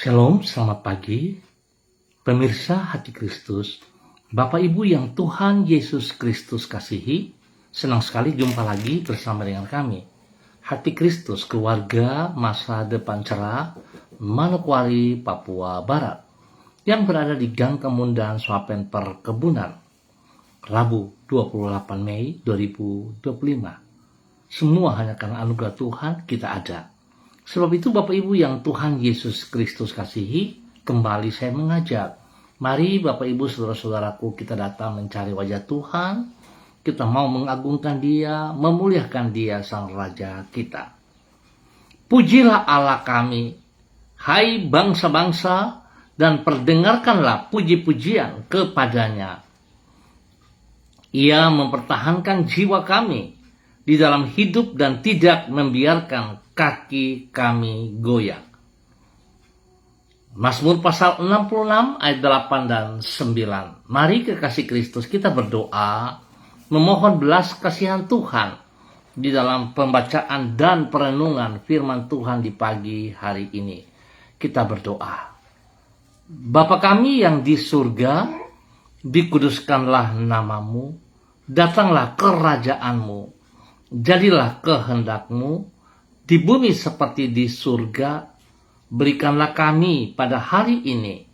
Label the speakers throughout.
Speaker 1: Shalom, selamat pagi. Pemirsa Hati Kristus, Bapak Ibu yang Tuhan Yesus Kristus kasihi, senang sekali jumpa lagi bersama dengan kami. Hati Kristus, keluarga masa depan cerah, Manokwari, Papua Barat, yang berada di Gang Kemundan Swapen Perkebunan, Rabu 28 Mei 2025. Semua hanya karena anugerah Tuhan kita ada. Sebab itu Bapak Ibu yang Tuhan Yesus Kristus kasihi, kembali saya mengajak, mari Bapak Ibu saudara-saudaraku, kita datang mencari wajah Tuhan. Kita mau mengagungkan Dia, memuliakan Dia Sang Raja kita. Pujilah Allah kami, hai bangsa-bangsa, dan perdengarkanlah puji-pujian kepadanya. Ia mempertahankan jiwa kami di dalam hidup dan tidak membiarkan kaki kami goyah. Mazmur pasal 66 ayat 8 dan 9. Mari kekasih Kristus kita berdoa, memohon belas kasihan Tuhan di dalam pembacaan dan perenungan firman Tuhan di pagi hari ini. Kita berdoa. Bapa kami yang di surga, dikuduskanlah namamu, datanglah kerajaanmu, jadilah kehendakmu, di bumi seperti di surga. Berikanlah kami pada hari ini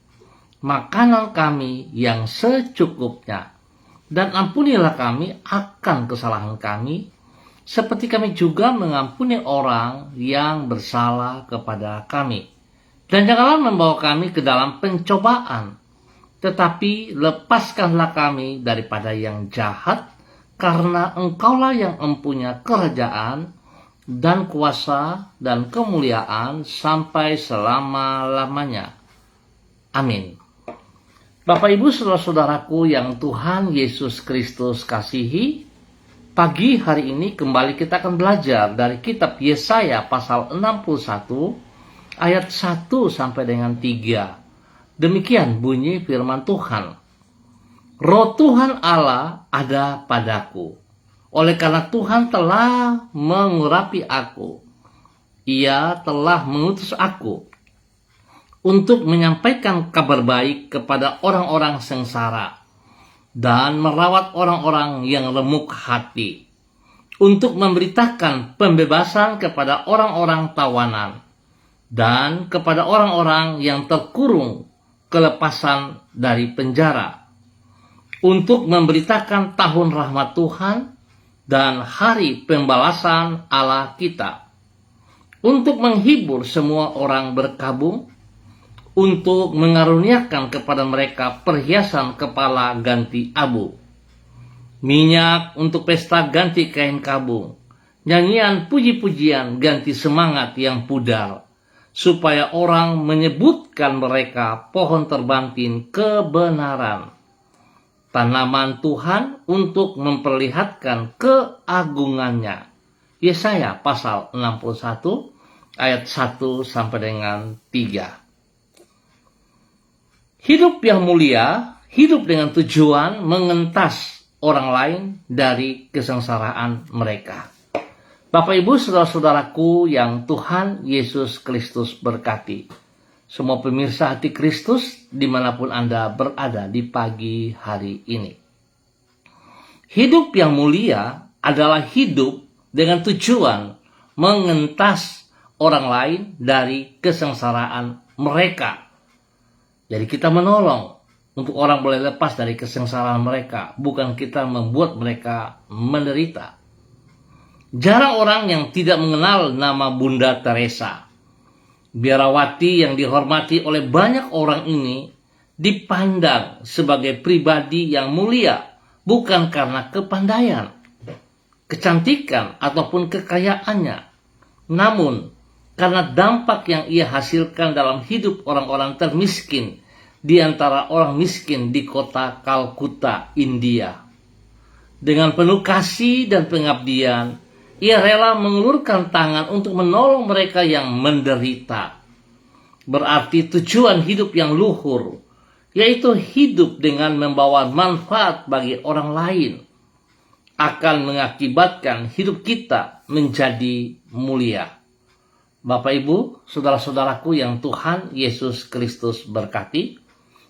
Speaker 1: makanan kami yang secukupnya, dan ampunilah kami akan kesalahan kami, seperti kami juga mengampuni orang yang bersalah kepada kami. Dan janganlah membawa kami ke dalam pencobaan, tetapi lepaskanlah kami daripada yang jahat, karena Engkaulah yang mempunyai kerajaan dan kuasa dan kemuliaan sampai selama-lamanya. Amin. Bapak Ibu saudara-saudaraku yang Tuhan Yesus Kristus kasihi, pagi hari ini kembali kita akan belajar dari kitab Yesaya pasal 61 ayat 1 sampai dengan 3. Demikian bunyi firman Tuhan. Roh Tuhan Allah ada padaku, oleh karena Tuhan telah mengurapi aku. Ia telah mengutus aku untuk menyampaikan kabar baik kepada orang-orang sengsara dan merawat orang-orang yang remuk hati, untuk memberitakan pembebasan kepada orang-orang tawanan dan kepada orang-orang yang terkurung kelepasan dari penjara, untuk memberitakan tahun rahmat Tuhan dan hari pembalasan Allah kita, untuk menghibur semua orang berkabung, untuk mengaruniakan kepada mereka perhiasan kepala ganti abu, minyak untuk pesta ganti kain kabung, nyanyian puji-pujian ganti semangat yang pudar, supaya orang menyebutkan mereka pohon terbantin kebenaran, tanaman Tuhan untuk memperlihatkan keagungannya. Yesaya pasal 61 ayat 1 sampai dengan 3. Hidup yang mulia, hidup dengan tujuan mengentas orang lain dari kesengsaraan mereka. Bapak Ibu saudara-saudaraku yang Tuhan Yesus Kristus berkati, semua pemirsa Hati Kristus dimanapun Anda berada di pagi hari ini. Hidup yang mulia adalah hidup dengan tujuan mengentas orang lain dari kesengsaraan mereka. Jadi kita menolong untuk orang boleh lepas dari kesengsaraan mereka, bukan kita membuat mereka menderita. Jarang orang yang tidak mengenal nama Bunda Teresa. Biarawati yang dihormati oleh banyak orang ini dipandang sebagai pribadi yang mulia, bukan karena kepandaian, kecantikan, ataupun kekayaannya, namun karena dampak yang ia hasilkan dalam hidup orang-orang termiskin di antara orang miskin di kota Kalkuta, India. Dengan penuh kasih dan pengabdian, ia rela mengulurkan tangan untuk menolong mereka yang menderita. Berarti tujuan hidup yang luhur, yaitu hidup dengan membawa manfaat bagi orang lain, akan mengakibatkan hidup kita menjadi mulia. Bapak Ibu, saudara-saudaraku yang Tuhan Yesus Kristus berkati,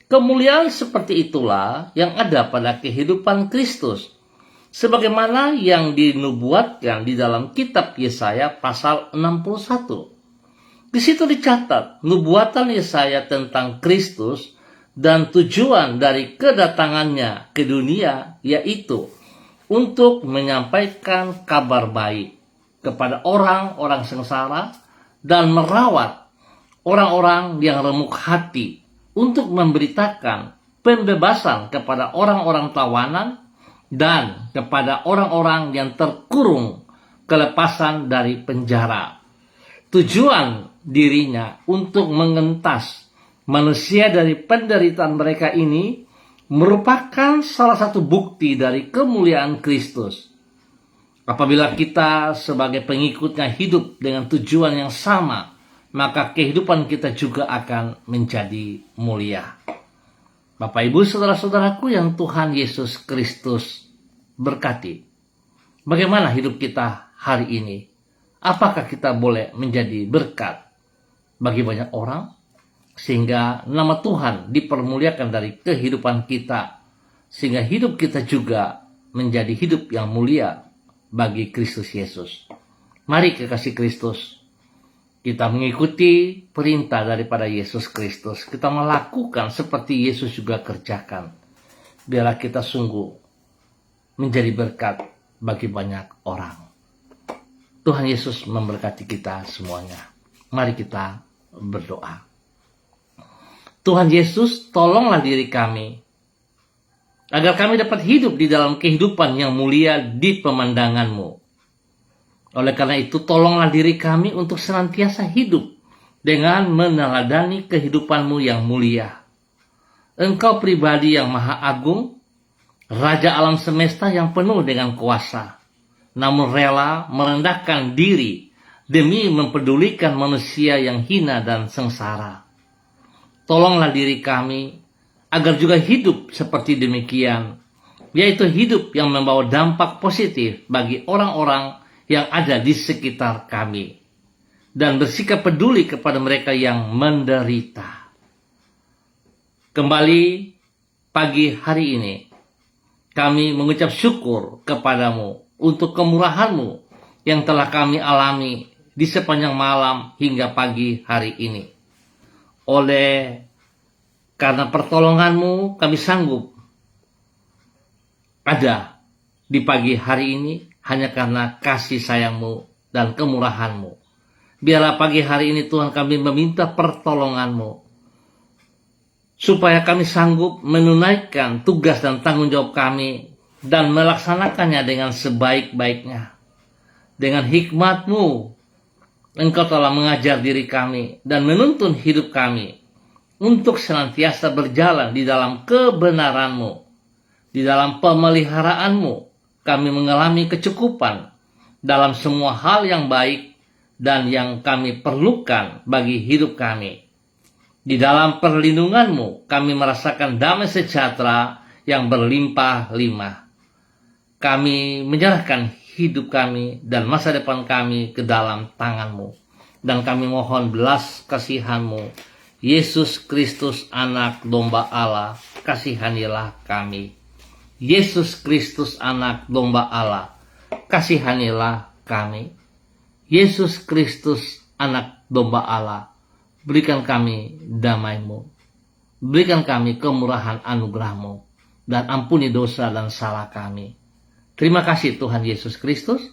Speaker 1: kemuliaan seperti itulah yang ada pada kehidupan Kristus, sebagaimana yang dinubuatkan di dalam kitab Yesaya pasal 61. Di situ dicatat nubuatan Yesaya tentang Kristus dan tujuan dari kedatangannya ke dunia, yaitu untuk menyampaikan kabar baik kepada orang-orang sengsara dan merawat orang-orang yang remuk hati, untuk memberitakan pembebasan kepada orang-orang tawanan dan kepada orang-orang yang terkurung kelepasan dari penjara. Tujuan dirinya untuk mengentas manusia dari penderitaan mereka ini merupakan salah satu bukti dari kemuliaan Kristus. Apabila kita sebagai pengikutnya hidup dengan tujuan yang sama, maka kehidupan kita juga akan menjadi mulia. Bapak Ibu saudara-saudaraku yang Tuhan Yesus Kristus berkati, bagaimana hidup kita hari ini? Apakah kita boleh menjadi berkat bagi banyak orang, sehingga nama Tuhan dipermuliakan dari kehidupan kita, sehingga hidup kita juga menjadi hidup yang mulia bagi Kristus Yesus. Mari kekasih Kristus, kita mengikuti perintah daripada Yesus Kristus. Kita melakukan seperti Yesus juga kerjakan. Biarlah kita sungguh menjadi berkat bagi banyak orang. Tuhan Yesus memberkati kita semuanya. Mari kita berdoa. Tuhan Yesus, tolonglah diri kami, agar kami dapat hidup di dalam kehidupan yang mulia di pemandangan-Mu. Oleh karena itu, tolonglah diri kami untuk senantiasa hidup dengan meneladani kehidupan-Mu yang mulia. Engkau pribadi yang maha agung, Raja alam semesta yang penuh dengan kuasa, namun rela merendahkan diri demi mempedulikan manusia yang hina dan sengsara. Tolonglah diri kami agar juga hidup seperti demikian, yaitu hidup yang membawa dampak positif bagi orang-orang yang ada di sekitar kami, dan bersikap peduli kepada mereka yang menderita. Kembali pagi hari ini, kami mengucap syukur kepadamu untuk kemurahan-Mu yang telah kami alami di sepanjang malam hingga pagi hari ini. Karena pertolongan-Mu kami sanggup ada di pagi hari ini, hanya karena kasih sayang-Mu dan kemurahan-Mu. Biarlah pagi hari ini Tuhan kami meminta pertolongan-Mu, supaya kami sanggup menunaikan tugas dan tanggung jawab kami dan melaksanakannya dengan sebaik-baiknya. Dengan hikmat-Mu, Engkau telah mengajar diri kami dan menuntun hidup kami untuk senantiasa berjalan di dalam kebenaran-Mu. Di dalam pemeliharaanmu, kami mengalami kecukupan dalam semua hal yang baik dan yang kami perlukan bagi hidup kami. Di dalam perlindungan-Mu, kami merasakan damai sejahtera yang berlimpah-limpah. Kami menyerahkan hidup kami dan masa depan kami ke dalam tangan-Mu. Dan kami mohon belas kasihan-Mu, Yesus Kristus anak domba Allah, kasihanilah kami. Yesus Kristus anak domba Allah, kasihanilah kami. Yesus Kristus anak domba Allah, berikan kami damai-Mu, berikan kami kemurahan anugerah-Mu, dan ampuni dosa dan salah kami. Terima kasih Tuhan Yesus Kristus.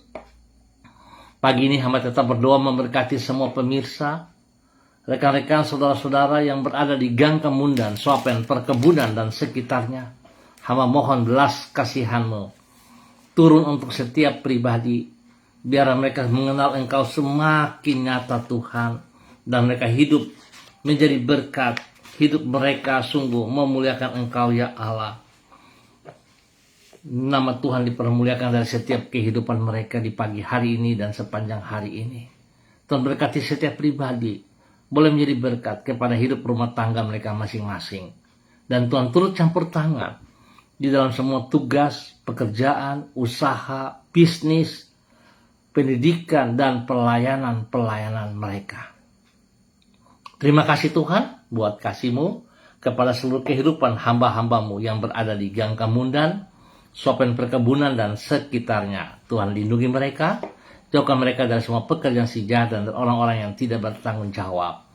Speaker 1: Pagi ini hamba tetap berdoa memberkati semua pemirsa, rekan-rekan saudara-saudara yang berada di Gang Kemundan, Swapen, Perkebunan, dan sekitarnya. Hamba mohon belas kasihan-Mu turun untuk setiap pribadi, biar mereka mengenal Engkau semakin nyata Tuhan, dan mereka hidup menjadi berkat. Hidup mereka sungguh memuliakan Engkau ya Allah. Nama Tuhan dipermuliakan dari setiap kehidupan mereka di pagi hari ini dan sepanjang hari ini. Tuhan berkati setiap pribadi, boleh menjadi berkat kepada hidup rumah tangga mereka masing-masing. Dan Tuhan turut campur tangan di dalam semua tugas, pekerjaan, usaha, bisnis, pendidikan, dan pelayanan-pelayanan mereka. Terima kasih Tuhan buat kasih-Mu kepada seluruh kehidupan hamba-hamba-Mu yang berada di Gang Kamundan, Sopen Perkebunan, dan sekitarnya. Tuhan lindungi mereka, jauhkan mereka dari semua pekerjaan si jahat dan orang-orang yang tidak bertanggung jawab.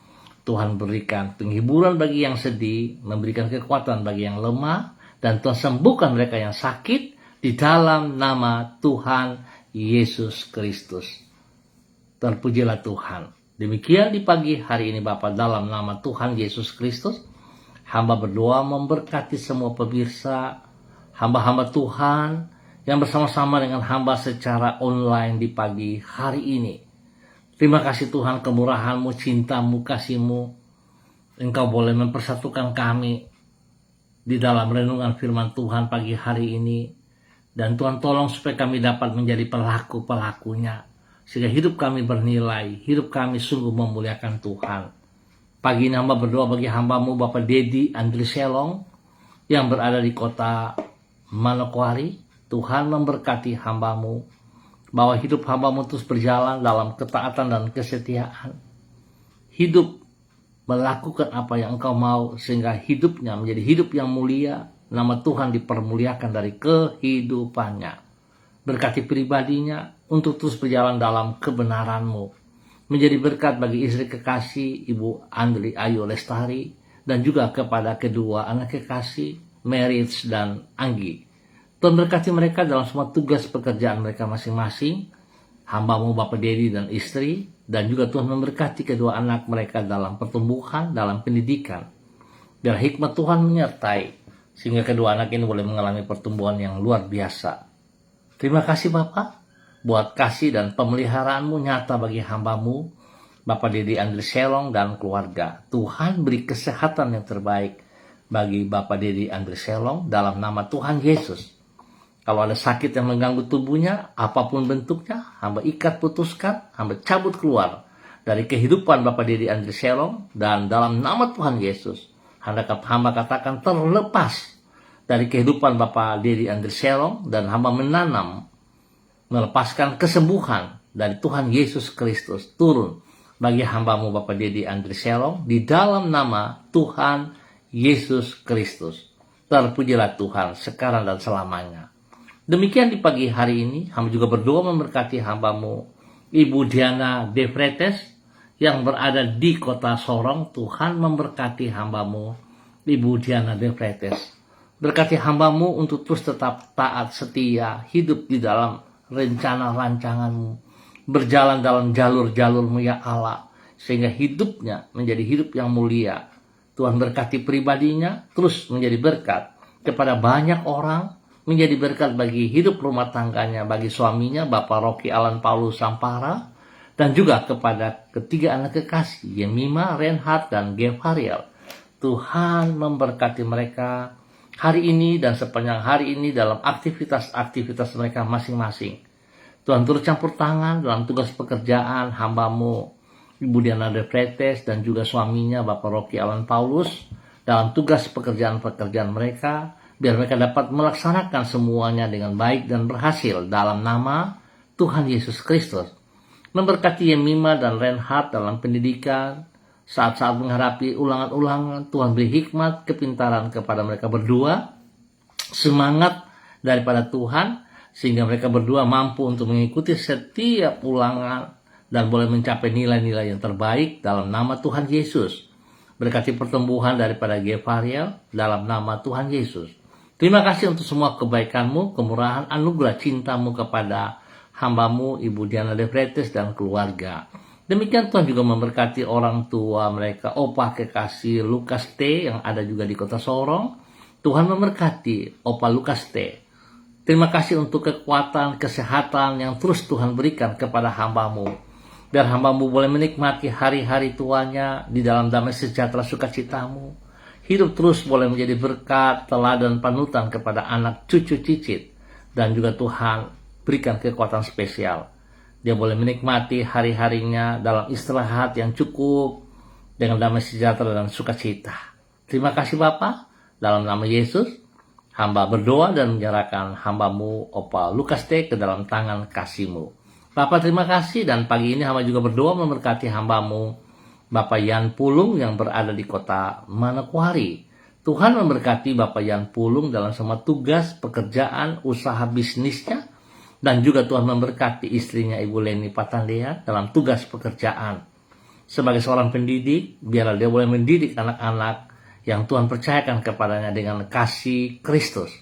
Speaker 1: Tuhan berikan penghiburan bagi yang sedih, memberikan kekuatan bagi yang lemah, dan Tuhan sembuhkan mereka yang sakit di dalam nama Tuhan Yesus Kristus. Terpujilah Tuhan. Demikian di pagi hari ini Bapa, dalam nama Tuhan Yesus Kristus, hamba berdoa memberkati semua pemirsa, hamba-hamba Tuhan yang bersama-sama dengan hamba secara online di pagi hari ini. Terima kasih Tuhan, kemurahan-Mu, cinta-Mu, kasih-Mu. Engkau boleh mempersatukan kami di dalam renungan firman Tuhan pagi hari ini. Dan Tuhan tolong supaya kami dapat menjadi pelaku-pelakunya. Sehingga hidup kami bernilai, hidup kami sungguh memuliakan Tuhan. Pagi ini hamba berdoa bagi hamba-Mu Bapak Dedi Andri Selong yang berada di kota Manokwari. Tuhan memberkati hamba-Mu, bahwa hidup hamba-Mu terus berjalan dalam ketaatan dan kesetiaan. Hidup melakukan apa yang Engkau mau, sehingga hidupnya menjadi hidup yang mulia. Nama Tuhan dipermuliakan dari kehidupannya. Berkati pribadinya untuk terus berjalan dalam kebenaran-Mu. Menjadi berkat bagi istri kekasih Ibu Andri Ayu Lestari, dan juga kepada kedua anak kekasih Merits dan Anggi. Tuhan berkati mereka dalam semua tugas pekerjaan mereka masing-masing. Hamba-Mu Bapak Dedi dan istri, dan juga Tuhan memberkati kedua anak mereka dalam pertumbuhan, dalam pendidikan. Biar hikmat Tuhan menyertai, sehingga kedua anak ini boleh mengalami pertumbuhan yang luar biasa. Terima kasih Bapak, buat kasih dan pemeliharaan-Mu nyata bagi hamba-Mu Bapak Dedi Andri Selong dan keluarga. Tuhan beri kesehatan yang terbaik bagi Bapak Dedi Andri Selong dalam nama Tuhan Yesus. Kalau ada sakit yang mengganggu tubuhnya, apapun bentuknya, hamba ikat, putuskan, hamba cabut keluar dari kehidupan Bapak Dedi Andri Selong, dan dalam nama Tuhan Yesus, hamba katakan terlepas dari kehidupan Bapak Dedi Andri Selong, dan hamba menanam, melepaskan kesembuhan dari Tuhan Yesus Kristus turun bagi hamba-Mu Bapak Dedi Andri Selong di dalam nama Tuhan Yesus Kristus. Terpujilah Tuhan sekarang dan selamanya. Demikian di pagi hari ini, hamba juga berdoa memberkati hamba-Mu Ibu Diana De Vretes yang berada di kota Sorong. Tuhan memberkati hamba-Mu Ibu Diana De Vretes. Berkati hamba-Mu untuk terus tetap taat, setia, hidup di dalam rencana rancangan-Mu, berjalan dalam jalur-jalur-Mu ya Allah, sehingga hidupnya menjadi hidup yang mulia. Tuhan berkati pribadinya, terus menjadi berkat kepada banyak orang, menjadi berkat bagi hidup rumah tangganya, bagi suaminya Bapak Rocky Alan Paulus Sampara, dan juga kepada ketiga anak kekasih Yemima, Reinhard, dan Gevariel. Tuhan memberkati mereka hari ini dan sepanjang hari ini dalam aktivitas-aktivitas mereka masing-masing. Tuhan turut campur tangan dalam tugas pekerjaan hamba-Mu Ibu Diana De Vretes dan juga suaminya Bapak Rocky Alan Paulus dalam tugas pekerjaan-pekerjaan mereka, biar mereka dapat melaksanakan semuanya dengan baik dan berhasil dalam nama Tuhan Yesus Kristus. Memberkati Yemima dan Reinhard dalam pendidikan, saat-saat menghadapi ulangan-ulangan, Tuhan beri hikmat, kepintaran kepada mereka berdua, semangat daripada Tuhan, sehingga mereka berdua mampu untuk mengikuti setiap ulangan dan boleh mencapai nilai-nilai yang terbaik dalam nama Tuhan Yesus. Berkati pertumbuhan daripada Gevariel dalam nama Tuhan Yesus. Terima kasih untuk semua kebaikan-Mu, kemurahan, anugerah cinta-Mu kepada hamba-Mu Ibu Diana De Vretes dan keluarga. Demikian Tuhan juga memberkati orang tua mereka, Opa kekasih Lukas T yang ada juga di kota Sorong. Tuhan memberkati Opa Lukas T. Terima kasih untuk kekuatan, kesehatan yang terus Tuhan berikan kepada hamba-Mu. Biar hamba-Mu boleh menikmati hari-hari tuanya di dalam damai sejahtera sukacita-Mu. Hidup terus boleh menjadi berkat, teladan, panutan kepada anak cucu cicit. Dan juga Tuhan berikan kekuatan spesial. Dia boleh menikmati hari-harinya dalam istirahat yang cukup, dengan damai sejahtera dan sukacita. Terima kasih Bapa, dalam nama Yesus, hamba berdoa dan menyerahkan hamba-Mu Opa Lukas T ke dalam tangan kasih-Mu. Bapak terima kasih, dan pagi ini hamba juga berdoa memberkati hambamu Bapak Yan Pulung yang berada di kota Manokwari. Tuhan memberkati Bapak Yan Pulung dalam semua tugas, pekerjaan, usaha bisnisnya, dan juga Tuhan memberkati istrinya Ibu Leni Patandea dalam tugas pekerjaan. Sebagai seorang pendidik, biarlah dia boleh mendidik anak-anak yang Tuhan percayakan kepadanya dengan kasih Kristus.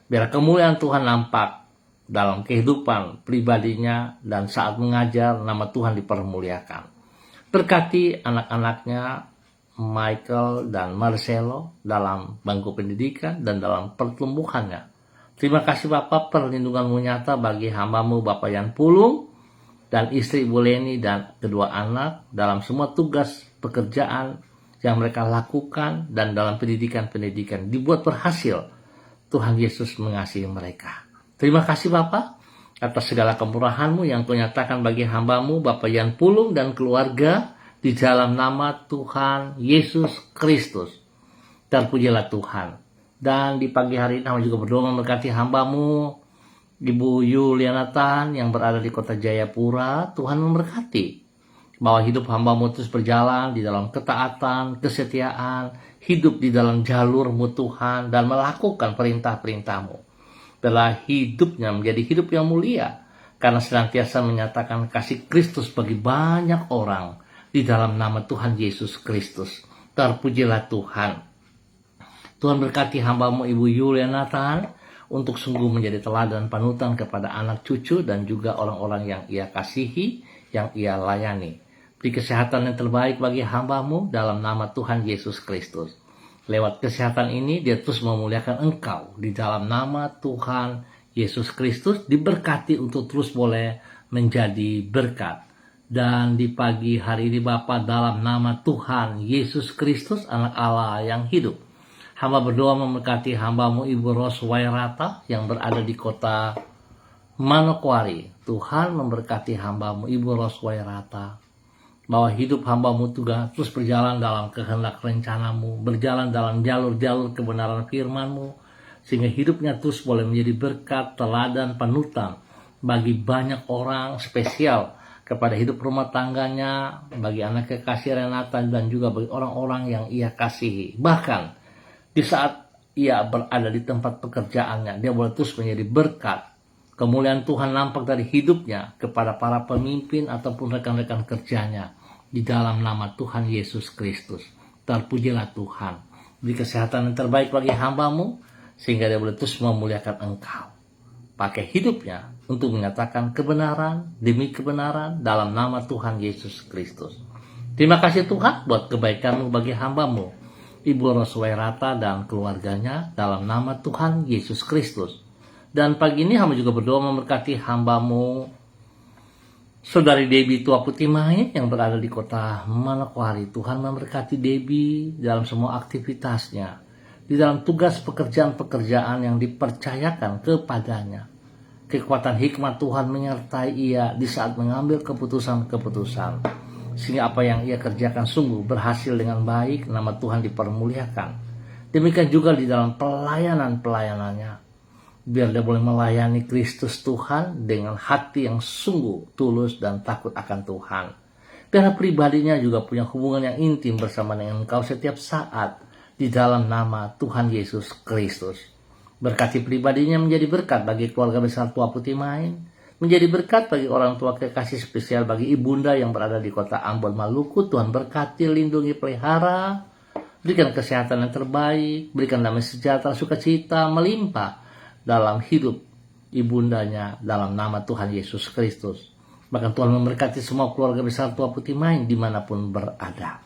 Speaker 1: Biar kemuliaan Tuhan nampak dalam kehidupan pribadinya, dan saat mengajar nama Tuhan dipermuliakan. Berkati anak-anaknya Michael dan Marcelo dalam bangku pendidikan dan dalam pertumbuhannya. Terima kasih Bapak, perlindunganmu nyata bagi hambamu Bapak Yan Pulung dan istri Ibu Leni dan kedua anak dalam semua tugas pekerjaan yang mereka lakukan, dan dalam pendidikan dibuat berhasil. Tuhan Yesus mengasihi mereka. Terima kasih Bapak atas segala kemurahan-Mu yang Kau nyatakan bagi hamba-Mu Bapak Yan Pulung dan keluarga di dalam nama Tuhan Yesus Kristus. Terpujilah Tuhan. Dan di pagi hari ini hamba juga berdoa memberkati hamba-Mu Ibu Yuliana Tan yang berada di kota Jayapura. Tuhan memberkati bahwa hidup hamba-Mu terus berjalan di dalam ketaatan, kesetiaan, hidup di dalam jalur-Mu Tuhan, dan melakukan perintah-perintah-Mu. Biarlah hidupnya menjadi hidup yang mulia, karena senantiasa menyatakan kasih Kristus bagi banyak orang di dalam nama Tuhan Yesus Kristus. Terpujilah Tuhan. Tuhan berkati hamba-Mu Ibu Yuliana Tan untuk sungguh menjadi teladan panutan kepada anak cucu dan juga orang-orang yang ia kasihi, yang ia layani. Beri kesehatan yang terbaik bagi hamba-Mu dalam nama Tuhan Yesus Kristus. Lewat kesehatan ini dia terus memuliakan Engkau di dalam nama Tuhan Yesus Kristus. Diberkati untuk terus boleh menjadi berkat. Dan di pagi hari ini Bapa, dalam nama Tuhan Yesus Kristus anak Allah yang hidup, hamba berdoa memberkati hamba-Mu Ibu Roswairata yang berada di kota Manokwari. Tuhan memberkati hamba-Mu Ibu Roswairata, bahwa hidup hamba-Mu juga terus berjalan dalam kehendak rencana-Mu, berjalan dalam jalur-jalur kebenaran firman-Mu, sehingga hidupnya terus boleh menjadi berkat, teladan, panutan bagi banyak orang, spesial kepada hidup rumah tangganya, bagi anak kekasih Renata, dan juga bagi orang-orang yang ia kasihi. Bahkan di saat ia berada di tempat pekerjaannya, dia boleh terus menjadi berkat. Kemuliaan Tuhan nampak dari hidupnya kepada para pemimpin ataupun rekan-rekan kerjanya di dalam nama Tuhan Yesus Kristus. Terpujilah Tuhan. Beri kesehatan yang terbaik bagi hamba-Mu sehingga dia boleh terus memuliakan Engkau. Pakai hidupnya untuk menyatakan kebenaran demi kebenaran dalam nama Tuhan Yesus Kristus. Terima kasih Tuhan buat kebaikan-Mu bagi hamba-Mu Ibu Roswairata dan keluarganya dalam nama Tuhan Yesus Kristus. Dan pagi ini hamba juga berdoa memberkati hamba-Mu Saudari Debbie Tua Putih Main yang berada di kota Manokwari. Tuhan memberkati Debbie dalam semua aktivitasnya, di dalam tugas pekerjaan-pekerjaan yang dipercayakan kepadanya. Kekuatan hikmat Tuhan menyertai ia di saat mengambil keputusan-keputusan, sehingga apa yang ia kerjakan sungguh berhasil dengan baik, nama Tuhan dipermuliakan. Demikian juga di dalam pelayanan-pelayanannya. Biar dia boleh melayani Kristus Tuhan dengan hati yang sungguh tulus dan takut akan Tuhan. Biar pribadinya juga punya hubungan yang intim bersama dengan Engkau setiap saat di dalam nama Tuhan Yesus Kristus. Berkati pribadinya menjadi berkat bagi keluarga besar Tua Putih Main, menjadi berkat bagi orang tua kekasih spesial bagi ibunda yang berada di kota Ambon, Maluku. Tuhan berkati, lindungi, pelihara, berikan kesehatan yang terbaik, berikan damai sejahtera, sukacita melimpah dalam hidup ibundanya dalam nama Tuhan Yesus Kristus. Bahkan Tuhan memberkati semua keluarga besar Tua Putih Main dimanapun berada.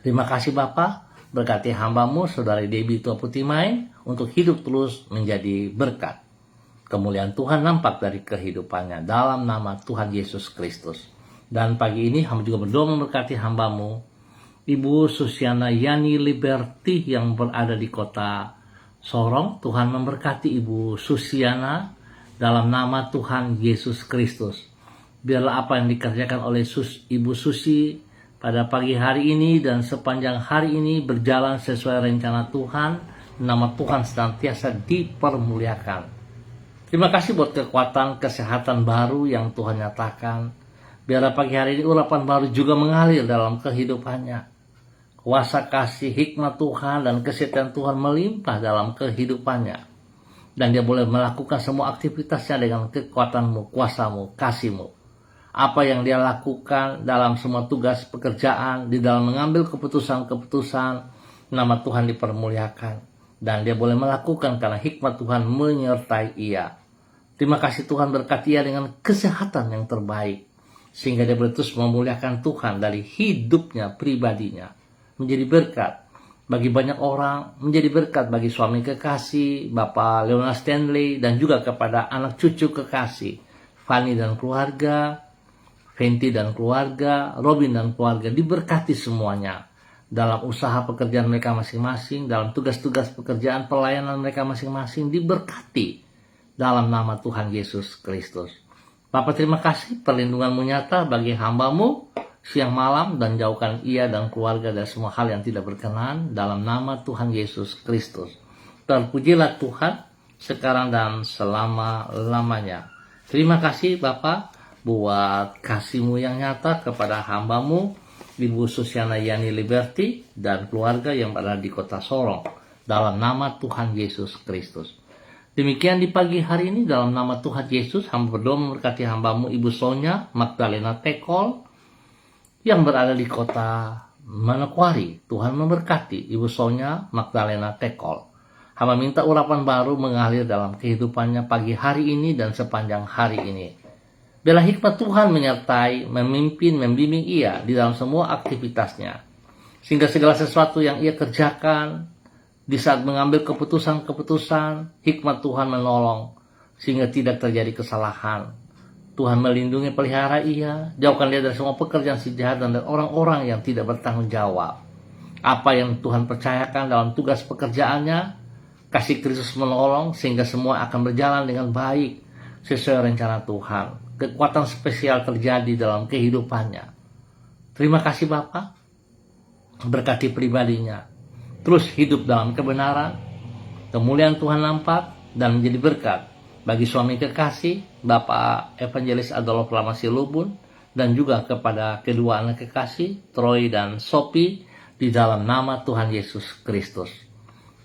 Speaker 1: Terima kasih Bapa, berkati hamba-Mu Saudari Debbie Tua Putih Main untuk hidup terus menjadi berkat. Kemuliaan Tuhan nampak dari kehidupannya dalam nama Tuhan Yesus Kristus. Dan pagi ini hamba juga berdoa memberkati hamba-Mu Ibu Susiana Yani Liberty yang berada di kota Sorong. Tuhan memberkati Ibu Susiana dalam nama Tuhan Yesus Kristus. Biarlah apa yang dikerjakan oleh Ibu Susi pada pagi hari ini dan sepanjang hari ini berjalan sesuai rencana Tuhan. Nama Tuhan senantiasa dipermuliakan. Terima kasih buat kekuatan, kesehatan baru yang Tuhan nyatakan. Biar pagi hari ini urapan baru juga mengalir dalam kehidupannya. Kuasa kasih, hikmat Tuhan, dan kesetiaan Tuhan melimpah dalam kehidupannya. Dan dia boleh melakukan semua aktivitasnya dengan kekuatanmu, kuasamu, kasihmu. Apa yang dia lakukan dalam semua tugas pekerjaan, di dalam mengambil keputusan-keputusan, nama Tuhan dipermuliakan. Dan dia boleh melakukan karena hikmat Tuhan menyertai ia. Terima kasih Tuhan berkati ia dengan kesehatan yang terbaik. Sehingga dia boleh terus memuliakan Tuhan dari hidupnya, pribadinya. Menjadi berkat bagi banyak orang, menjadi berkat bagi suami kekasih, Bapak Leonard Stanley, dan juga kepada anak cucu kekasih, Fanny dan keluarga, Fenty dan keluarga, Robin dan keluarga, diberkati semuanya. Dalam usaha pekerjaan mereka masing-masing, dalam tugas-tugas pekerjaan pelayanan mereka masing-masing, diberkati dalam nama Tuhan Yesus Kristus. Bapak terima kasih perlindunganmu nyata bagi hambamu siang malam, dan jauhkan ia dan keluarga dari semua hal yang tidak berkenan dalam nama Tuhan Yesus Kristus. Terpujilah Tuhan sekarang dan selama-lamanya. Terima kasih Bapak buat kasih-Mu yang nyata kepada hambamu Ibu Susiana Yani Liberty dan keluarga yang berada di kota Sorong dalam nama Tuhan Yesus Kristus. Demikian di pagi hari ini dalam nama Tuhan Yesus, hamba berdoa memberkati hambamu Ibu Sonya Magdalena Tekol yang berada di kota Manokwari. Tuhan memberkati Ibu Sonya Magdalena Tekol. Hamba minta urapan baru mengalir dalam kehidupannya pagi hari ini dan sepanjang hari ini. Biarlah hikmat Tuhan menyertai, memimpin, membimbing ia di dalam semua aktivitasnya. Sehingga segala sesuatu yang ia kerjakan, di saat mengambil keputusan-keputusan, hikmat Tuhan menolong sehingga tidak terjadi kesalahan. Tuhan melindungi pelihara ia, jauhkan dia dari semua pekerjaan si jahat dan dari orang-orang yang tidak bertanggung jawab. Apa yang Tuhan percayakan dalam tugas pekerjaannya, kasih Kristus menolong sehingga semua akan berjalan dengan baik sesuai rencana Tuhan. Kekuatan spesial terjadi dalam kehidupannya. Terima kasih Bapak, berkati pribadinya. Terus hidup dalam kebenaran, kemuliaan Tuhan nampak dan menjadi berkat bagi suami kekasih, Bapak Evangelis Adolf Lamasi Lubun, dan juga kepada kedua anak kekasih, Troy dan Sophie, di dalam nama Tuhan Yesus Kristus.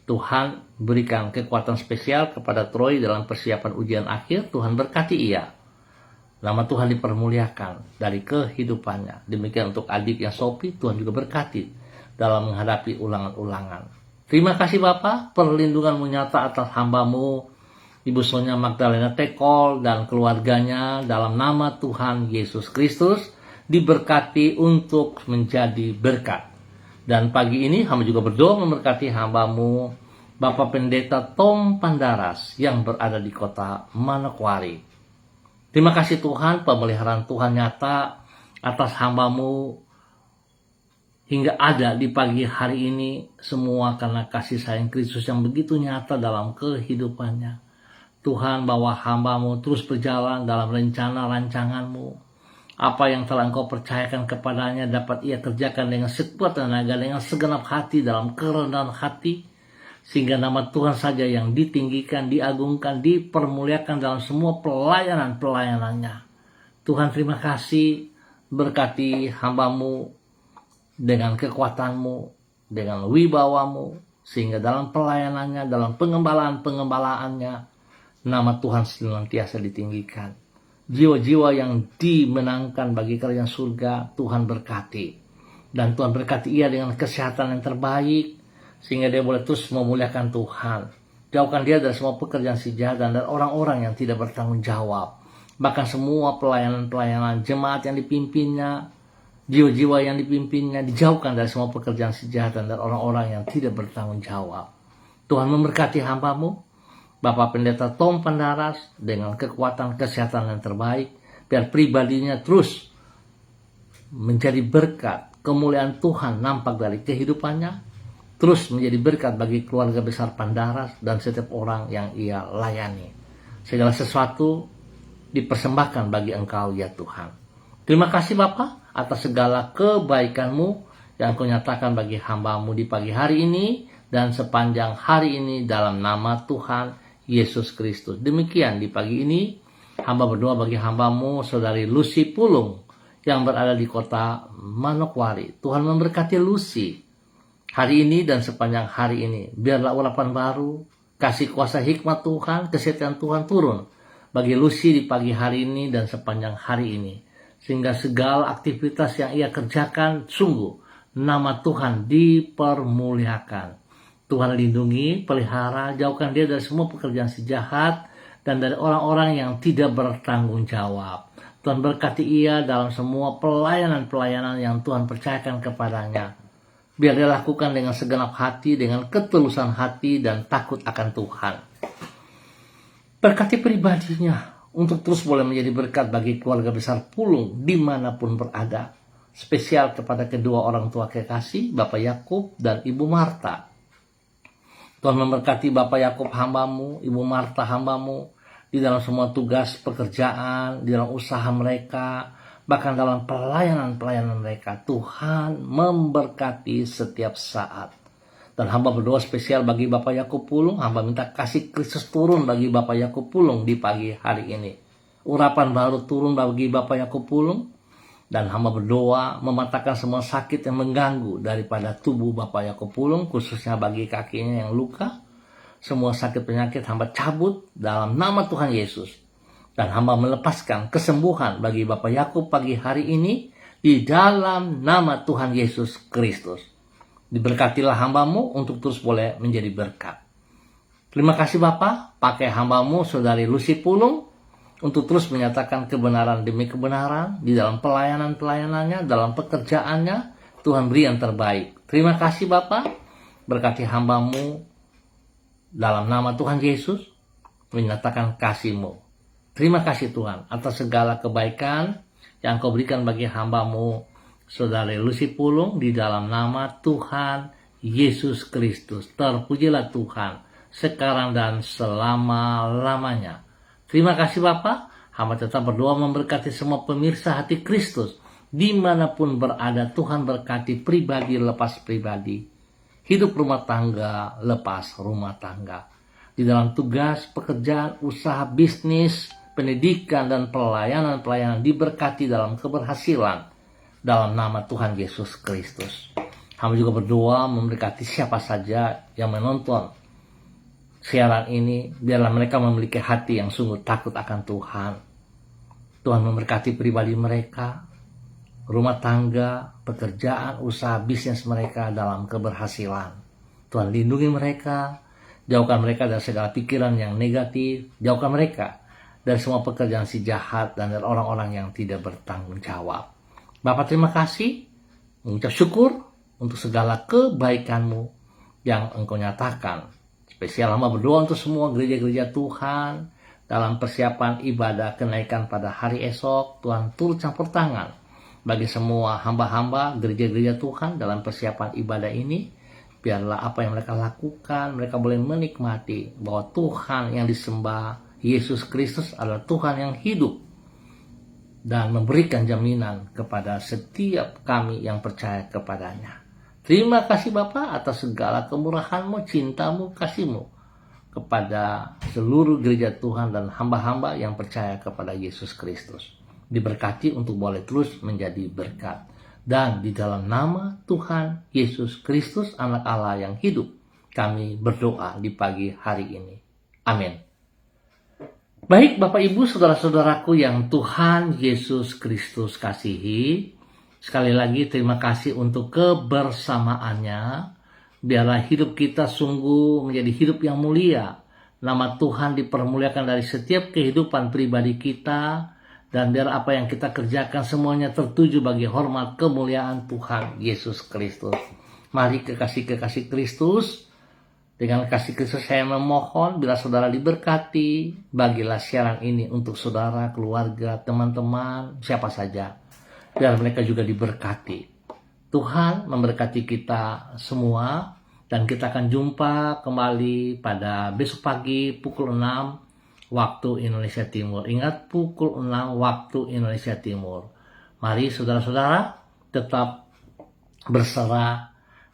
Speaker 1: Tuhan berikan kekuatan spesial kepada Troy dalam persiapan ujian akhir, Tuhan berkati ia. Nama Tuhan dipermuliakan dari kehidupannya. Demikian untuk adiknya Sophie, Tuhan juga berkati dalam menghadapi ulangan-ulangan. Terima kasih Bapak, perlindunganmu nyata atas hambamu Ibu Sonya Magdalena Tekol dan keluarganya dalam nama Tuhan Yesus Kristus, diberkati untuk menjadi berkat. Dan pagi ini hamba juga berdoa memberkati hambamu Bapak Pendeta Tom Pandaras yang berada di kota Manokwari. Terima kasih Tuhan, pemeliharaan Tuhan nyata atas hambamu hingga ada di pagi hari ini, semua karena kasih sayang Kristus yang begitu nyata dalam kehidupannya. Tuhan, bawa hambamu terus berjalan dalam rencana rancanganmu. Apa yang telah Engkau percayakan kepadanya dapat ia kerjakan dengan sekuat tenaga, dengan segenap hati dalam kerendahan hati. Sehingga nama Tuhan saja yang ditinggikan, diagungkan, dipermuliakan dalam semua pelayanan-pelayanannya. Tuhan terima kasih, berkati hambamu dengan kekuatanmu, dengan wibawamu, sehingga dalam pelayanannya, dalam pengembalaan-pengembalaannya, nama Tuhan senantiasa ditinggikan. Jiwa-jiwa yang dimenangkan bagi kerajaan surga, Tuhan berkati. Dan Tuhan berkati ia dengan kesehatan yang terbaik, sehingga dia boleh terus memuliakan Tuhan. Jauhkan dia dari semua pekerjaan si jahat dan dari orang-orang yang tidak bertanggung jawab. Bahkan semua pelayanan-pelayanan jemaat yang dipimpinnya, jiwa-jiwa yang dipimpinnya, dijauhkan dari semua pekerjaan si jahat dan dari orang-orang yang tidak bertanggung jawab. Tuhan memberkati hambamu Bapak Pendeta Tom Pandaras dengan kekuatan kesehatan yang terbaik, biar pribadinya terus menjadi berkat, kemuliaan Tuhan nampak dari kehidupannya, terus menjadi berkat bagi keluarga besar Pandaras dan setiap orang yang ia layani. Segala sesuatu dipersembahkan bagi Engkau ya Tuhan. Terima kasih Bapak atas segala kebaikan-Mu yang Kau nyatakan bagi hamba-Mu di pagi hari ini dan sepanjang hari ini dalam nama Tuhan Yesus Kristus. Demikian di pagi ini, hamba berdoa bagi hambamu, Saudari Lucy Pulung, yang berada di kota Manokwari. Tuhan memberkati Lucy hari ini dan sepanjang hari ini. Biarlah urapan baru, kasih kuasa hikmat Tuhan, kesetiaan Tuhan turun bagi Lucy di pagi hari ini dan sepanjang hari ini. Sehingga segala aktivitas yang ia kerjakan, sungguh nama Tuhan dipermuliakan. Tuhan lindungi, pelihara, jauhkan dia dari semua pekerjaan si jahat dan dari orang-orang yang tidak bertanggung jawab. Tuhan berkati ia dalam semua pelayanan-pelayanan yang Tuhan percayakan kepadanya. Biar dia lakukan dengan segenap hati, dengan ketulusan hati dan takut akan Tuhan. Berkati pribadinya untuk terus boleh menjadi berkat bagi keluarga besar Pulung dimanapun berada. Spesial kepada kedua orang tua kekasih, Bapak Yakub dan Ibu Marta. Tuhan memberkati Bapak Yakub hambamu, Ibu Marta hambamu, di dalam semua tugas pekerjaan, di dalam usaha mereka, bahkan dalam pelayanan-pelayanan mereka. Tuhan memberkati setiap saat. Dan hamba berdoa spesial bagi Bapak Yakub Pulung, hamba minta kasih Kristus turun bagi Bapak Yakub Pulung di pagi hari ini. Urapan baru turun bagi Bapak Yakub Pulung. Dan hamba berdoa mematahkan semua sakit yang mengganggu daripada tubuh Bapak Yakub Pulung, khususnya bagi kakinya yang luka. Semua sakit penyakit hamba cabut dalam nama Tuhan Yesus. Dan hamba melepaskan kesembuhan bagi Bapak Yakub pagi hari ini di dalam nama Tuhan Yesus Kristus. Diberkatilah hambamu untuk terus boleh menjadi berkat. Terima kasih Bapak, pakai hambamu Saudari Lucy Pulung untuk terus menyatakan kebenaran demi kebenaran di dalam pelayanan-pelayanannya, dalam pekerjaannya. Tuhan beri yang terbaik. Terima kasih Bapak, berkati hambamu dalam nama Tuhan Yesus, menyatakan kasih-Mu. Terima kasih Tuhan atas segala kebaikan yang Kau berikan bagi hambamu Saudari Lucy Pulung di dalam nama Tuhan Yesus Kristus. Terpujilah Tuhan sekarang dan selama-lamanya. Terima kasih Bapak, hamba tetap berdoa memberkati semua pemirsa hati Kristus. Dimanapun berada, Tuhan berkati pribadi lepas pribadi. Hidup rumah tangga lepas rumah tangga. Di dalam tugas, pekerjaan, usaha, bisnis, pendidikan, dan pelayanan-pelayanan diberkati dalam keberhasilan. Dalam nama Tuhan Yesus Kristus. Hamba juga berdoa memberkati siapa saja yang menonton siaran ini, biarlah mereka memiliki hati yang sungguh takut akan Tuhan. Tuhan memberkati pribadi mereka, rumah tangga, pekerjaan, usaha, bisnis mereka dalam keberhasilan. Tuhan lindungi mereka, jauhkan mereka dari segala pikiran yang negatif, jauhkan mereka dari semua pekerjaan si jahat dan dari orang-orang yang tidak bertanggung jawab. Bapak terima kasih, mengucap syukur untuk segala kebaikan-Mu yang Engkau nyatakan. Spesial hamba berdoa untuk semua gereja-gereja Tuhan dalam persiapan ibadah kenaikan pada hari esok. Tuhan turut campur tangan bagi semua hamba-hamba gereja-gereja Tuhan dalam persiapan ibadah ini. Biarlah apa yang mereka lakukan, mereka boleh menikmati bahwa Tuhan yang disembah, Yesus Kristus, adalah Tuhan yang hidup dan memberikan jaminan kepada setiap kami yang percaya kepadanya. Terima kasih Bapa atas segala kemurahan-Mu, cinta-Mu, kasih-Mu kepada seluruh gereja Tuhan dan hamba-hamba yang percaya kepada Yesus Kristus. Diberkati untuk boleh terus menjadi berkat. Dan di dalam nama Tuhan Yesus Kristus, Anak Allah yang hidup, kami berdoa di pagi hari ini. Amin. Baik Bapak Ibu, saudara-saudaraku yang Tuhan Yesus Kristus kasihi, sekali lagi terima kasih untuk kebersamaannya. Biarlah hidup kita sungguh menjadi hidup yang mulia. Nama Tuhan dipermuliakan dari setiap kehidupan pribadi kita. Dan biar apa yang kita kerjakan semuanya tertuju bagi hormat kemuliaan Tuhan Yesus Kristus. Mari kekasih-kekasih Kristus. Dengan kasih Kristus saya memohon, bila saudara diberkati, bagilah siaran ini untuk saudara, keluarga, teman-teman, siapa saja. Biar mereka juga diberkati. Tuhan memberkati kita semua. Dan kita akan jumpa kembali pada besok pagi pukul 6 waktu Indonesia Timur. Ingat, pukul 6 waktu Indonesia Timur. Mari saudara-saudara tetap berserah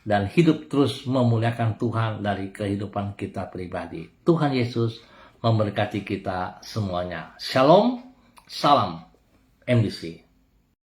Speaker 1: dan hidup terus memuliakan Tuhan dari kehidupan kita pribadi. Tuhan Yesus memberkati kita semuanya. Shalom, salam MDC.